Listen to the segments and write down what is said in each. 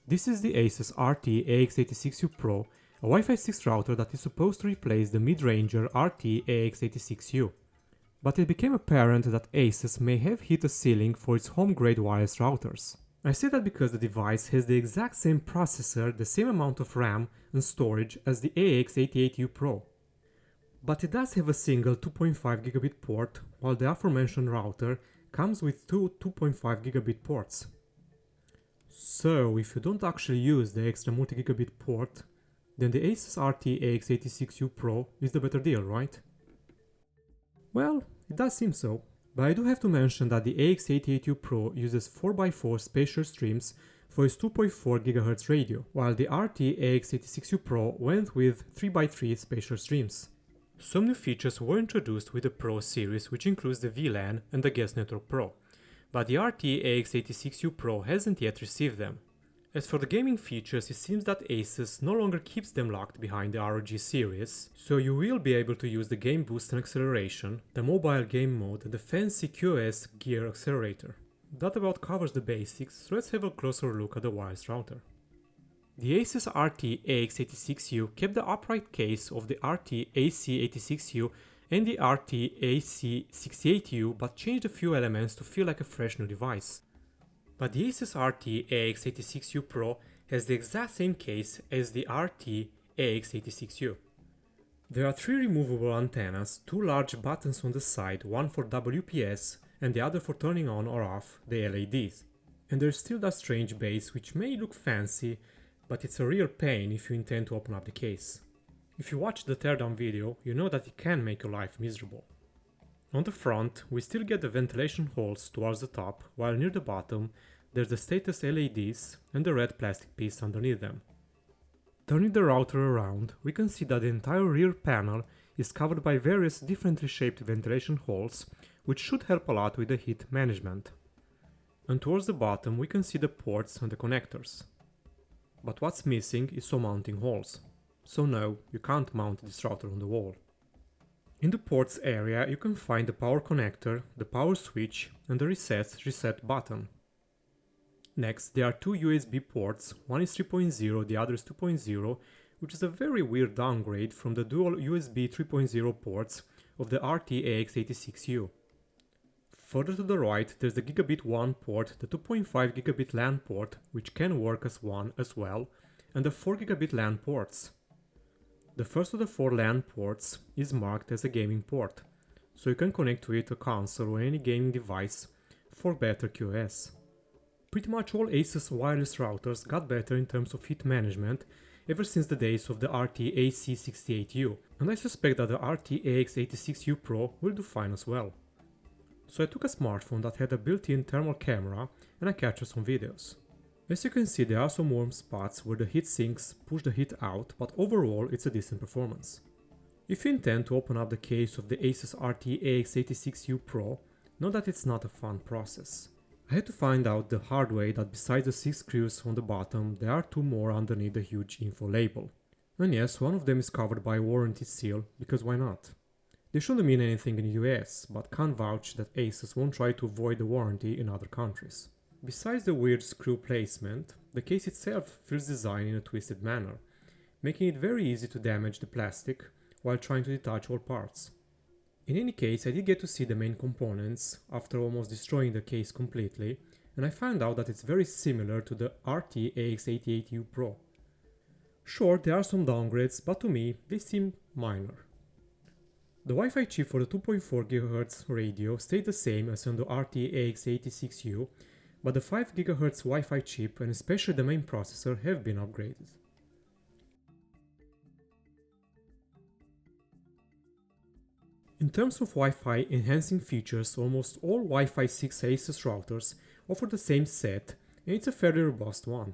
This is the ASUS RT-AX86U Pro, a Wi-Fi 6 router that is supposed to replace the mid-ranger RT-AX86U. But it became apparent that ASUS may have hit a ceiling for its home-grade wireless routers. I say that because the device has the exact same processor, the same amount of RAM and storage as the AX88U Pro. But it does have a single 2.5 gigabit port, while the aforementioned router comes with two 2.5 gigabit ports. So, if you don't actually use the extra multi-gigabit port, then the ASUS RT-AX86U Pro is the better deal, right? Well, it does seem so, but I do have to mention that the AX88U Pro uses 4x4 spatial streams for its 2.4 GHz radio, while the RT-AX86U Pro went with 3x3 spatial streams. Some new features were introduced with the Pro series, which includes the VLAN and the Guest Network Pro, but the RT-AX86U Pro hasn't yet received them. As for the gaming features, it seems that ASUS no longer keeps them locked behind the ROG series, so you will be able to use the game boost and acceleration, the mobile game mode and the fancy QoS gear accelerator. That about covers the basics, so let's have a closer look at the wireless router. The ASUS RT-AX86U kept the upright case of the RT-AC86U and the RT-AC68U, but changed a few elements to feel like a fresh new device. But the ASUS RT-AX86U Pro has the exact same case as the RT-AX86U. There are three removable antennas, two large buttons on the side, one for WPS and the other for turning on or off the LEDs. And there's still that strange base which may look fancy, but it's a real pain if you intend to open up the case. If you watch the teardown video, you know that it can make your life miserable. On the front, we still get the ventilation holes towards the top, while near the bottom there's the status LEDs and the red plastic piece underneath them. Turning the router around, we can see that the entire rear panel is covered by various differently shaped ventilation holes, which should help a lot with the heat management. And towards the bottom we can see the ports and the connectors. But what's missing is some mounting holes. So no, you can't mount this router on the wall. In the ports area you can find the power connector, the power switch and the reset button. Next, there are two USB ports, one is 3.0, the other is 2.0, which is a very weird downgrade from the dual USB 3.0 ports of the RT-AX86U. Further to the right, there's the Gigabit 1 port, the 2.5 Gigabit LAN port, which can work as one as well, and the 4 Gigabit LAN ports. The first of the four LAN ports is marked as a gaming port, so you can connect to it a console or any gaming device for better QoS. Pretty much all ASUS wireless routers got better in terms of heat management ever since the days of the RT-AC68U, and I suspect that the RT-AX86U Pro will do fine as well. So I took a smartphone that had a built-in thermal camera and I captured some videos. As you can see, there are some warm spots where the heat sinks push the heat out, but overall it's a decent performance. If you intend to open up the case of the ASUS RT-AX86U Pro, know that it's not a fun process. I had to find out the hard way that besides the 6 screws on the bottom, there are two more underneath the huge info label. And yes, one of them is covered by a warranty seal, because why not? They shouldn't mean anything in the US, but can't vouch that ASUS won't try to avoid the warranty in other countries. Besides the weird screw placement, the case itself feels designed in a twisted manner, making it very easy to damage the plastic while trying to detach all parts. In any case, I did get to see the main components after almost destroying the case completely, and I found out that it's very similar to the RT-AX88U Pro. Sure, there are some downgrades, but to me, they seem minor. The Wi-Fi chip for the 2.4 GHz radio stayed the same as on the RT-AX86U, but the 5 GHz Wi-Fi chip and especially the main processor have been upgraded. In terms of Wi-Fi enhancing features, almost all Wi-Fi 6 ASUS routers offer the same set, and it's a fairly robust one.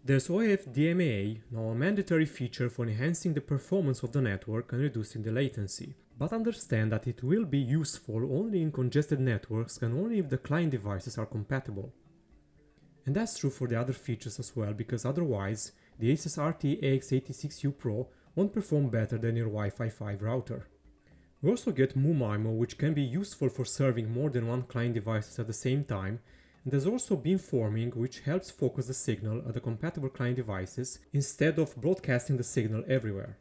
There's OFDMA, now a mandatory feature for enhancing the performance of the network and reducing the latency, but understand that it will be useful only in congested networks and only if the client devices are compatible. And that's true for the other features as well, because otherwise the ASUS RT-AX86U Pro won't perform better than your Wi-Fi 5 router. We also get MoMIMO, which can be useful for serving more than one client devices at the same time, and there's also beamforming, which helps focus the signal at the compatible client devices instead of broadcasting the signal everywhere.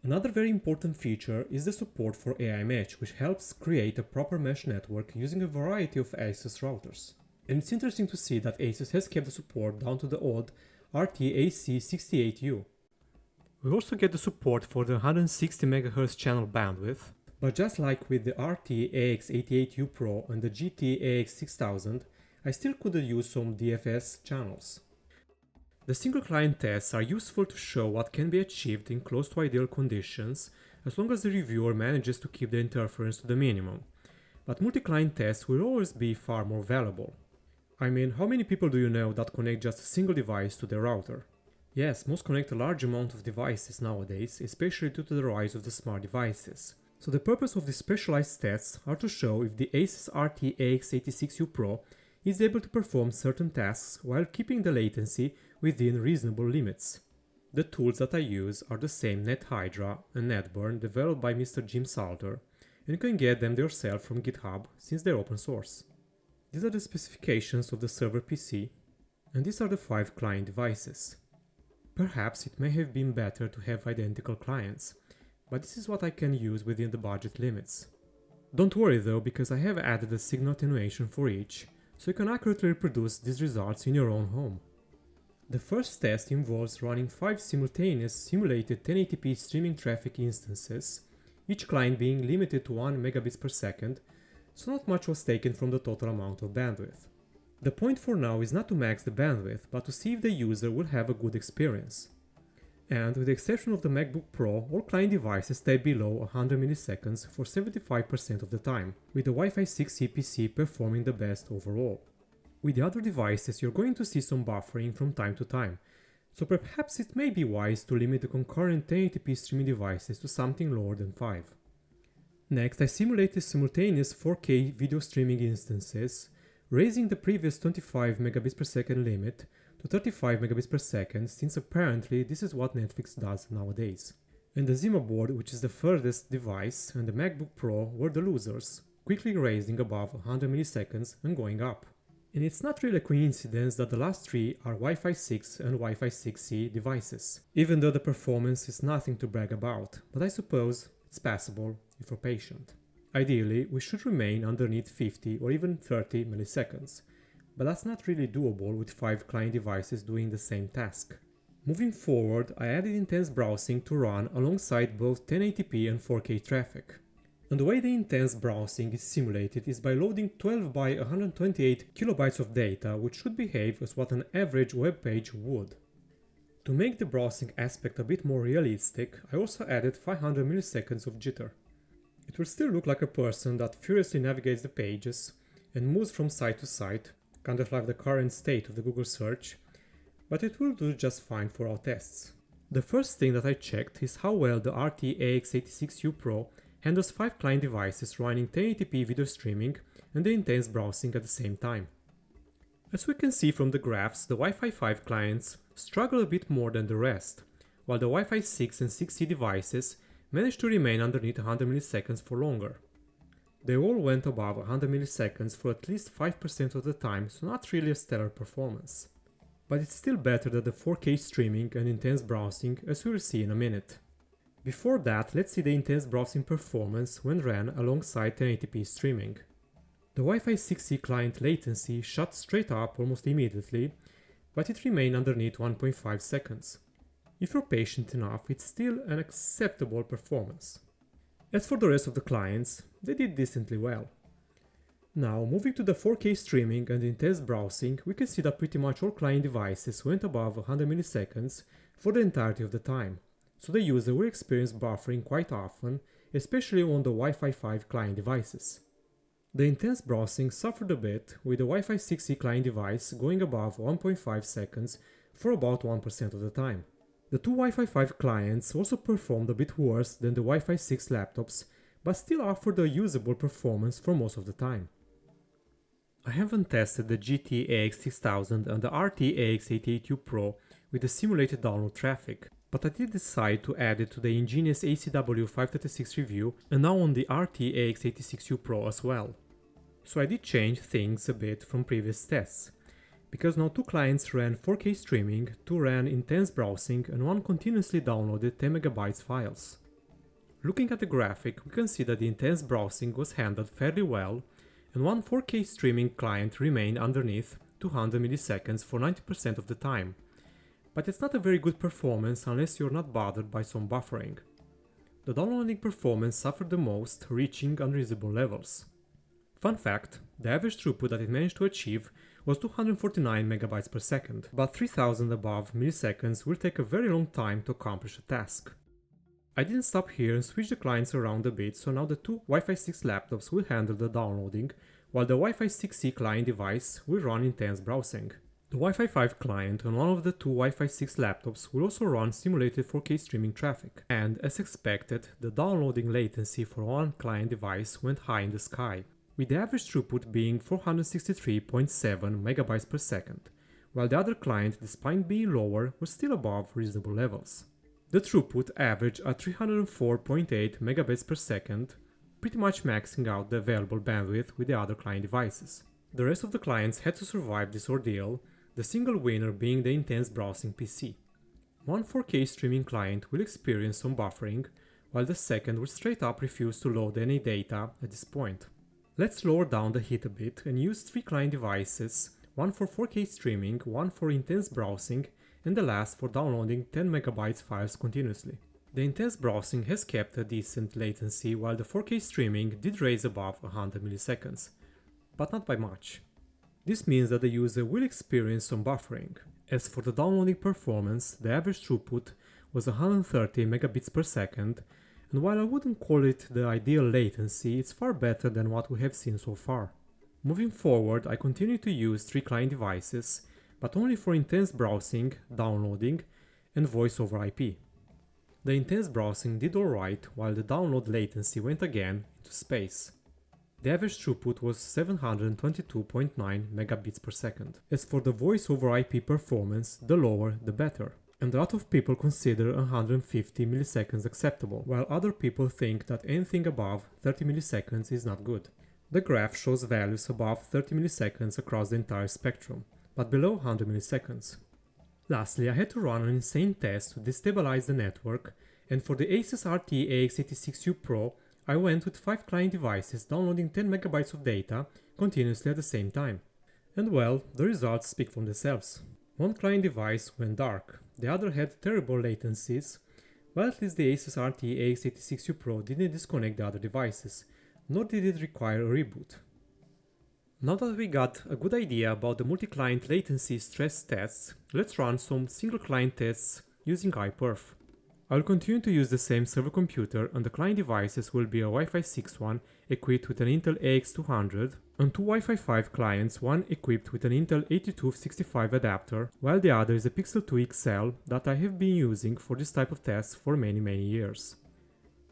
Another very important feature is the support for AI mesh, which helps create a proper mesh network using a variety of ASUS routers. And it's interesting to see that ASUS has kept the support down to the old RT-AX88U. We also get the support for the 160 MHz channel bandwidth, but just like with the RT-AX88U Pro and the GT-AX6000, I still could use some DFS channels. The single client tests are useful to show what can be achieved in close to ideal conditions, as long as the reviewer manages to keep the interference to the minimum. But multi-client tests will always be far more valuable. I mean, how many people do you know that connect just a single device to their router? Yes, most connect a large amount of devices nowadays, especially due to the rise of the smart devices. So the purpose of these specialized tests are to show if the ASUS RT-AX86U Pro is able to perform certain tasks while keeping the latency within reasonable limits. The tools that I use are the same NetHydra and NetBurn developed by Mr. Jim Salter, and you can get them yourself from GitHub since they're open source. These are the specifications of the server PC, and these are the 5 client devices. Perhaps it may have been better to have identical clients, but this is what I can use within the budget limits. Don't worry though, because I have added a signal attenuation for each, so you can accurately reproduce these results in your own home. The first test involves running 5 simultaneous simulated 1080p streaming traffic instances, each client being limited to 1 megabits per second, so not much was taken from the total amount of bandwidth. The point for now is not to max the bandwidth, but to see if the user will have a good experience. And with the exception of the MacBook Pro, all client devices stay below 100 milliseconds for 75% of the time, with the Wi-Fi 6E PC performing the best overall. With the other devices, you're going to see some buffering from time to time, so perhaps it may be wise to limit the concurrent 1080p streaming devices to something lower than 5. Next, I simulated simultaneous 4K video streaming instances, raising the previous 25 megabits per second limit to 35 megabits per second, since apparently this is what Netflix does nowadays. And the Zima board, which is the furthest device, and the MacBook Pro were the losers, quickly raising above 100 milliseconds and going up. And it's not really a coincidence that the last 3 are Wi-Fi 6 and Wi-Fi 6E devices, even though the performance is nothing to brag about, but I suppose it's passable if you're patient. Ideally, we should remain underneath 50 or even 30 milliseconds, but that's not really doable with 5 client devices doing the same task. Moving forward, I added intense browsing to run alongside both 1080p and 4K traffic. And the way the intense browsing is simulated is by loading 12 by 128 kilobytes of data, which should behave as what an average web page would. To make the browsing aspect a bit more realistic, I also added 500 milliseconds of jitter. It will still look like a person that furiously navigates the pages and moves from site to site, kind of like the current state of the Google search, but it will do just fine for our tests. The first thing that I checked is how well the RT-AX86U Pro handles 5 client devices running 1080p video streaming and the intense browsing at the same time. As we can see from the graphs, the Wi-Fi 5 clients struggle a bit more than the rest, while the Wi-Fi 6 and 6E devices managed to remain underneath 100 milliseconds for longer. They all went above 100 milliseconds for at least 5% of the time, so not really a stellar performance. But it's still better than the 4K streaming and intense browsing, as we will see in a minute. Before that, let's see the intense browsing performance when ran alongside 1080p streaming. The Wi-Fi 6E client latency shot straight up almost immediately, but it remained underneath 1.5 seconds. If you're patient enough, it's still an acceptable performance. As for the rest of the clients, they did decently well. Now, moving to the 4K streaming and intense browsing, we can see that pretty much all client devices went above 100 milliseconds for the entirety of the time, so the user will experience buffering quite often, especially on the Wi-Fi 5 client devices. The intense browsing suffered a bit, with the Wi-Fi 6E client device going above 1.5 seconds for about 1% of the time. The 2 Wi-Fi 5 clients also performed a bit worse than the Wi-Fi 6 laptops, but still offered a usable performance for most of the time. I haven't tested the GT-AX6000 and the RT-AX88U Pro with the simulated download traffic, but I did decide to add it to the ingenious ACW536 review and now on the RT-AX86U Pro as well. So I did change things a bit from previous tests, because now 2 clients ran 4K streaming, 2 ran intense browsing, and 1 continuously downloaded 10 MB files. Looking at the graphic, we can see that the intense browsing was handled fairly well, and 1 4K streaming client remained underneath 200 milliseconds for 90% of the time. But it's not a very good performance unless you're not bothered by some buffering. The downloading performance suffered the most, reaching unreasonable levels. Fun fact, the average throughput that it managed to achieve was 249 megabytes per second, but 3000 above milliseconds will take a very long time to accomplish a task. I didn't stop here and switched the clients around a bit, so now the 2 Wi-Fi 6 laptops will handle the downloading, while the Wi-Fi 6E client device will run intense browsing. The Wi-Fi 5 client on one of the 2 Wi-Fi 6 laptops will also run simulated 4K streaming traffic, and as expected, the downloading latency for one client device went high in the sky, with the average throughput being 463.7 megabytes per second, while the other client, despite being lower, was still above reasonable levels. The throughput averaged at 304.8 megabits per second, pretty much maxing out the available bandwidth with the other client devices. The rest of the clients had to survive this ordeal, the single winner being the intense browsing PC. One 4K streaming client will experience some buffering, while the second will straight up refuse to load any data at this point. Let's lower down the heat a bit and use 3 client devices, one for 4K streaming, one for intense browsing, and the last for downloading 10 megabytes files continuously. The intense browsing has kept a decent latency, while the 4K streaming did raise above 100 milliseconds, but not by much. This means that the user will experience some buffering. As for the downloading performance, the average throughput was 130 megabits per second, and while I wouldn't call it the ideal latency, it's far better than what we have seen so far. Moving forward, I continue to use 3 client devices, but only for intense browsing, downloading, and voice over IP. The intense browsing did alright, while the download latency went again into space. The average throughput was 722.9 megabits per second. As for the voice over IP performance, the lower the better. And a lot of people consider 150 milliseconds acceptable, while other people think that anything above 30 milliseconds is not good. The graph shows values above 30 milliseconds across the entire spectrum, but below 100 milliseconds. Lastly, I had to run an insane test to destabilize the network, and for the ASUS RT-AX86U Pro, I went with 5 client devices downloading 10 megabytes of data continuously at the same time. And well, the results speak for themselves. One client device went dark, the other had terrible latencies, while at least the ASUS RT-AX86U Pro didn't disconnect the other devices, nor did it require a reboot. Now that we got a good idea about the multi-client latency stress tests, let's run some single client tests using iPerf. I will continue to use the same server computer, and the client devices will be a Wi-Fi 6 one equipped with an Intel AX200 and 2 Wi-Fi 5 clients, one equipped with an Intel 8265 adapter, while the other is a Pixel 2 XL that I have been using for this type of tests for many years.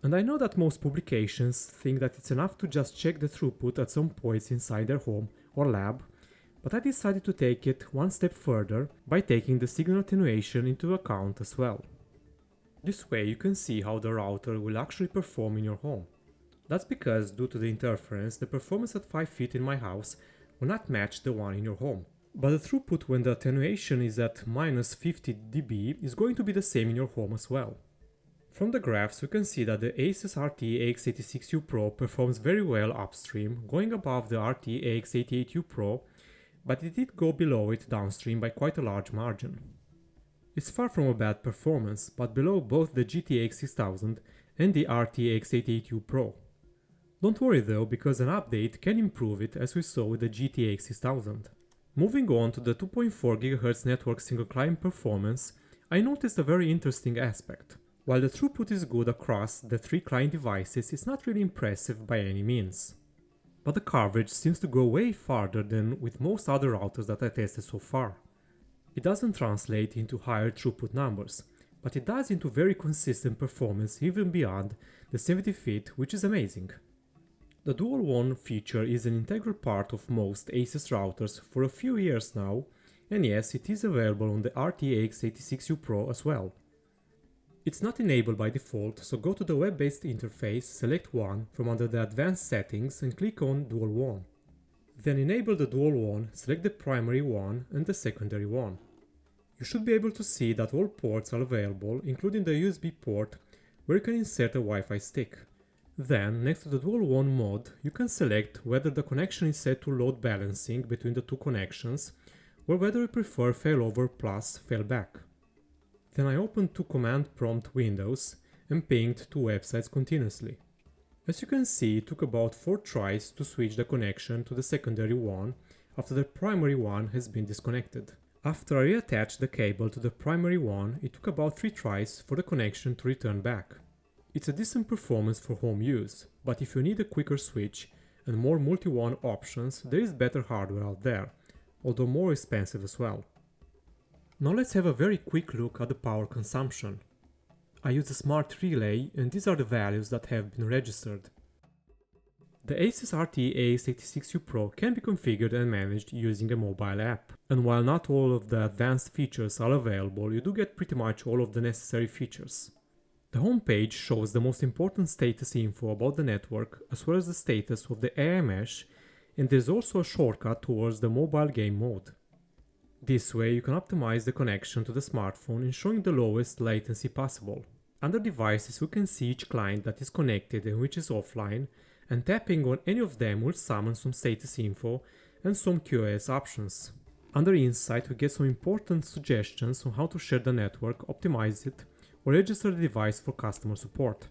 And I know that most publications think that it's enough to just check the throughput at some points inside their home or lab, but I decided to take it one step further by taking the signal attenuation into account as well. This way you can see how the router will actually perform in your home. That's because, due to the interference, the performance at 5 feet in my house will not match the one in your home. But the throughput when the attenuation is at minus 50 dB is going to be the same in your home as well. From the graphs you can see that the ASUS RT-AX86U Pro performs very well upstream, going above the RT-AX88U Pro, but it did go below it downstream by quite a large margin. It's far from a bad performance, but below both the GTX 6000 and the RT-AX88U Pro. Don't worry though, because an update can improve it, as we saw with the GTX 6000. Moving on to the 2.4 GHz network single client performance, I noticed a very interesting aspect. While the throughput is good across the 3 client devices, it's not really impressive by any means. But the coverage seems to go way farther than with most other routers that I tested so far. It doesn't translate into higher throughput numbers, but it does into very consistent performance even beyond the 70 feet, which is amazing. The Dual-WAN feature is an integral part of most ASUS routers for a few years now, and yes, it is available on the RT-AX86U Pro as well. It's not enabled by default, so go to the web-based interface, select one from under the advanced settings and click on Dual-WAN. Then enable the dual WAN, select the primary WAN and the secondary WAN. You should be able to see that all ports are available, including the USB port where you can insert a Wi-Fi stick. Then, next to the dual WAN mode, you can select whether the connection is set to load balancing between the two connections or whether you prefer failover plus failback. Then I opened two command prompt windows and pinged two websites continuously. As you can see, it took about 4 tries to switch the connection to the secondary WAN after the primary WAN has been disconnected. After I reattached the cable to the primary WAN, it took about 3 tries for the connection to return back. It's a decent performance for home use, but if you need a quicker switch and more multi-WAN options, there is better hardware out there, although more expensive as well. Now let's have a very quick look at the power consumption. I use a smart relay and these are the values that have been registered. The ASUS RT-AX86U Pro can be configured and managed using a mobile app. And while not all of the advanced features are available, you do get pretty much all of the necessary features. The home page shows the most important status info about the network as well as the status of the AI mesh, and there's also a shortcut towards the mobile game mode. This way you can optimize the connection to the smartphone, ensuring the lowest latency possible. Under devices you can see each client that is connected and which is offline, and tapping on any of them will summon some status info and some QoS options. Under Insight we get some important suggestions on how to share the network, optimize it, or register the device for customer support.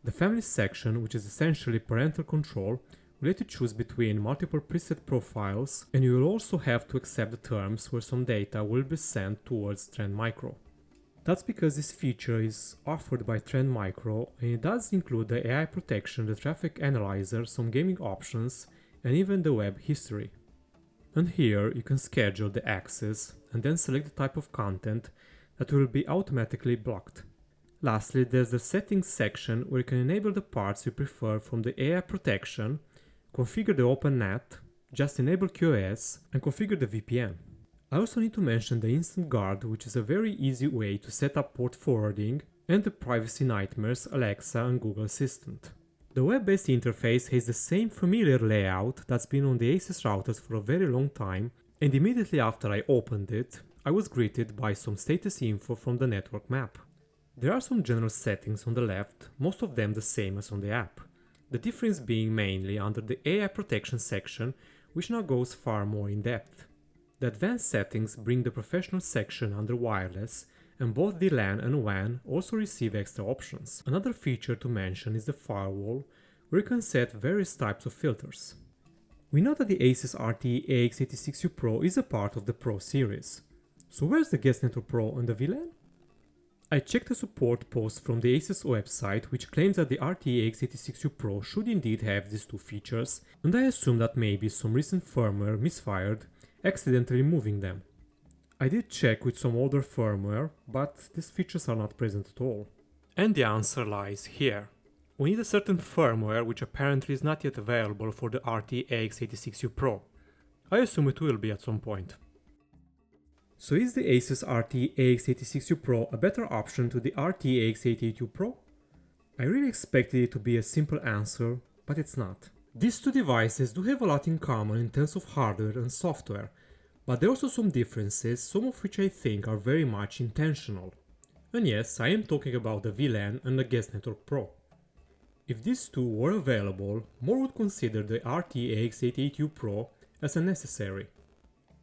The Family section, which is essentially parental control, will let you choose between multiple preset profiles, and you will also have to accept the terms where some data will be sent towards Trend Micro. That's because this feature is offered by Trend Micro, and it does include the AI protection, the traffic analyzer, some gaming options, and even the web history. And here you can schedule the access and then select the type of content that will be automatically blocked. Lastly, there's the settings section where you can enable the parts you prefer from the AI protection, configure the OpenNet, just enable QoS, and configure the VPN. I also need to mention the Instant Guard, which is a very easy way to set up port forwarding, and the privacy nightmares Alexa and Google Assistant. The web-based interface has the same familiar layout that's been on the ASUS routers for a very long time, and immediately after I opened it, I was greeted by some status info from the network map. There are some general settings on the left, most of them the same as on the app. The difference being mainly under the AI protection section, which now goes far more in depth. The advanced settings bring the professional section under wireless, and both the LAN and WAN also receive extra options. Another feature to mention is the firewall, where you can set various types of filters. We know that the ASUS RT-AX86U Pro is a part of the Pro series. So where's the Guest Network Pro and the VLAN? I checked a support post from the ASUS website which claims that the RT-AX86U Pro should indeed have these two features, and I assume that maybe some recent firmware misfired, accidentally removing them. I did check with some older firmware, but these features are not present at all. And the answer lies here. We need a certain firmware which apparently is not yet available for the RT-AX86U Pro. I assume it will be at some point. So is the ASUS RT-AX86U Pro a better option to the RT-AX88U Pro? I really expected it to be a simple answer, but it's not. These two devices do have a lot in common in terms of hardware and software, but there are also some differences, some of which I think are very much intentional. And yes, I am talking about the VLAN and the Guest Network Pro. If these two were available, more would consider the RT-AX88U Pro as unnecessary.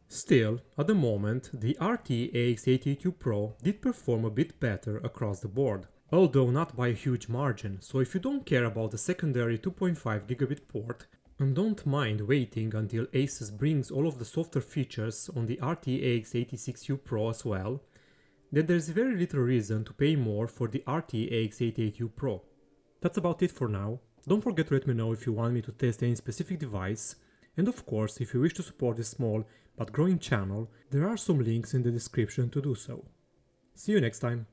Still, at the moment, the RT-AX88U Pro did perform a bit better across the board, although not by a huge margin, so if you don't care about the secondary 2.5 gigabit port and don't mind waiting until ASUS brings all of the software features on the RT-AX86U Pro as well, then there's very little reason to pay more for the RT-AX88U Pro. That's about it for now. Don't forget to let me know if you want me to test any specific device, and of course, if you wish to support this small but growing channel, there are some links in the description to do so. See you next time!